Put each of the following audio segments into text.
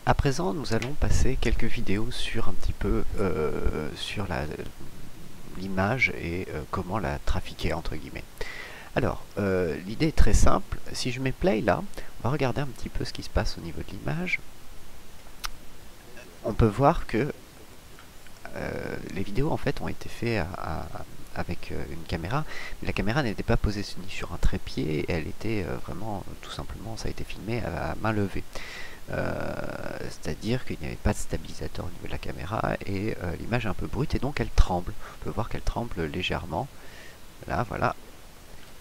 À présent, nous allons passer quelques vidéos sur un petit peu sur l'image et comment la trafiquer entre guillemets. Alors, l'idée est très simple. Si je mets play là, on va regarder un petit peu ce qui se passe au niveau de l'image. On peut voir que les vidéos en fait ont été faites avec une caméra, mais la caméra n'était pas positionnée sur un trépied, elle était vraiment tout simplement, ça a été filmé à main levée. C'est-à-dire qu'il n'y avait pas de stabilisateur au niveau de la caméra et l'image est un peu brute et donc elle tremble. On peut voir qu'elle tremble légèrement. Là, voilà,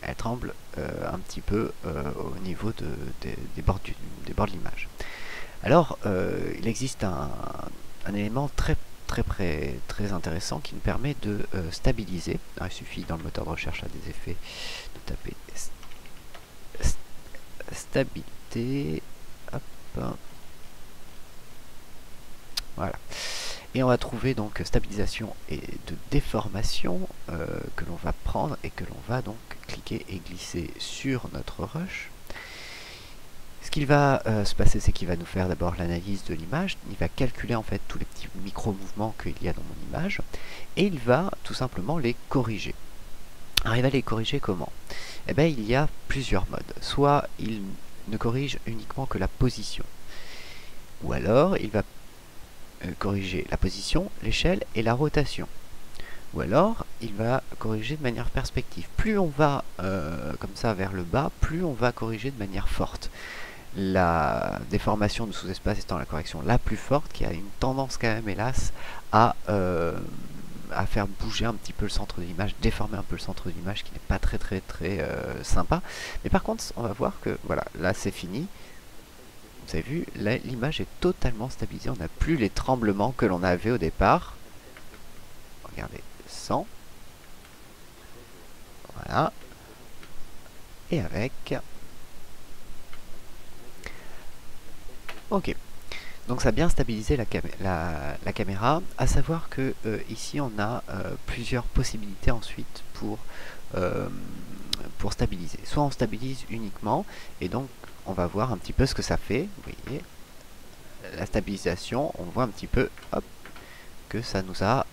elle tremble un petit peu au niveau des bords de l'image. Alors, il existe un élément très intéressant qui nous permet de stabiliser. Alors, il suffit dans le moteur de recherche à des effets de taper stabilité. Hop. Voilà. Et on va trouver donc stabilisation et de déformation que l'on va prendre et que l'on va donc cliquer et glisser sur notre rush. Ce qu'il va se passer, c'est qu'il va nous faire d'abord l'analyse de l'image. Il va calculer en fait tous les petits micro-mouvements qu'il y a dans mon image et il va tout simplement les corriger. Alors il va les corriger comment? Eh bien, il y a plusieurs modes. Soit il ne corrige uniquement que la position, ou alors il va corriger la position, l'échelle et la rotation. Ou alors, il va corriger de manière perspective. Plus on va comme ça vers le bas, plus on va corriger de manière forte. La déformation de sous-espace étant la correction la plus forte, qui a une tendance quand même, hélas, à faire bouger un petit peu le centre de l'image, déformer un peu le centre de l'image, qui n'est pas très sympa. Mais par contre, on va voir que, voilà, là c'est fini. Vous avez vu, l'image est totalement stabilisée. On n'a plus les tremblements que l'on avait au départ. Regardez, 100. Voilà. Et avec. Ok. Donc ça a bien stabilisé la caméra. À savoir que ici on a plusieurs possibilités ensuite pour stabiliser. Soit on stabilise uniquement et donc on va voir un petit peu ce que ça fait. Vous voyez, la stabilisation, on voit un petit peu, hop, que ça nous a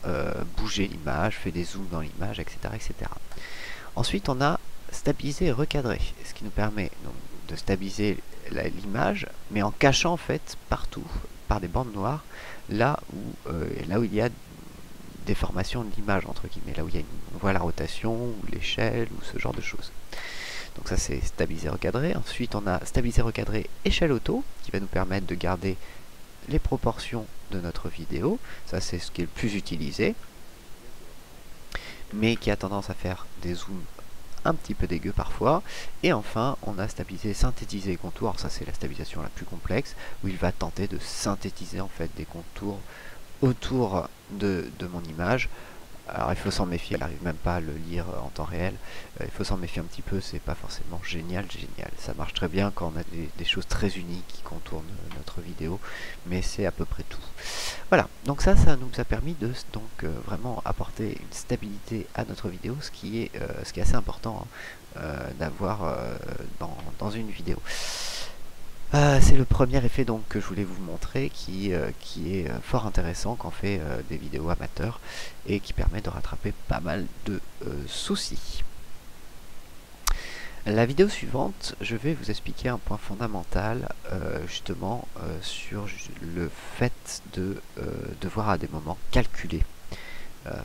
bougé l'image, fait des zooms dans l'image, etc. Ensuite, on a stabilisé et recadré, ce qui nous permet donc de stabiliser l'image, mais en cachant en fait partout, par des bandes noires, là où il y a déformation de l'image, entre guillemets, là où on voit la rotation, ou l'échelle, ou ce genre de choses. Donc ça c'est stabiliser, recadrer. Ensuite on a stabiliser, recadrer, échelle auto, qui va nous permettre de garder les proportions de notre vidéo. Ça c'est ce qui est le plus utilisé, mais qui a tendance à faire des zooms un petit peu dégueu parfois. Et enfin on a stabilisé, synthétiser les contours. Alors ça c'est la stabilisation la plus complexe, où il va tenter de synthétiser en fait des contours autour de mon image. Alors il faut s'en méfier, elle n'arrive même pas à le lire en temps réel. Il faut s'en méfier un petit peu, c'est pas forcément génial. Ça marche très bien quand on a des choses très uniques qui contournent notre vidéo, mais c'est à peu près tout. Voilà, donc ça nous a permis de vraiment apporter une stabilité à notre vidéo, ce qui est assez important d'avoir dans une vidéo. C'est le premier effet donc que je voulais vous montrer qui est fort intéressant quand on fait des vidéos amateurs et qui permet de rattraper pas mal de soucis. La vidéo suivante, je vais vous expliquer un point fondamental justement sur le fait de devoir à des moments calculer,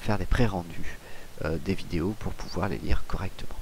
faire des pré-rendus des vidéos pour pouvoir les lire correctement.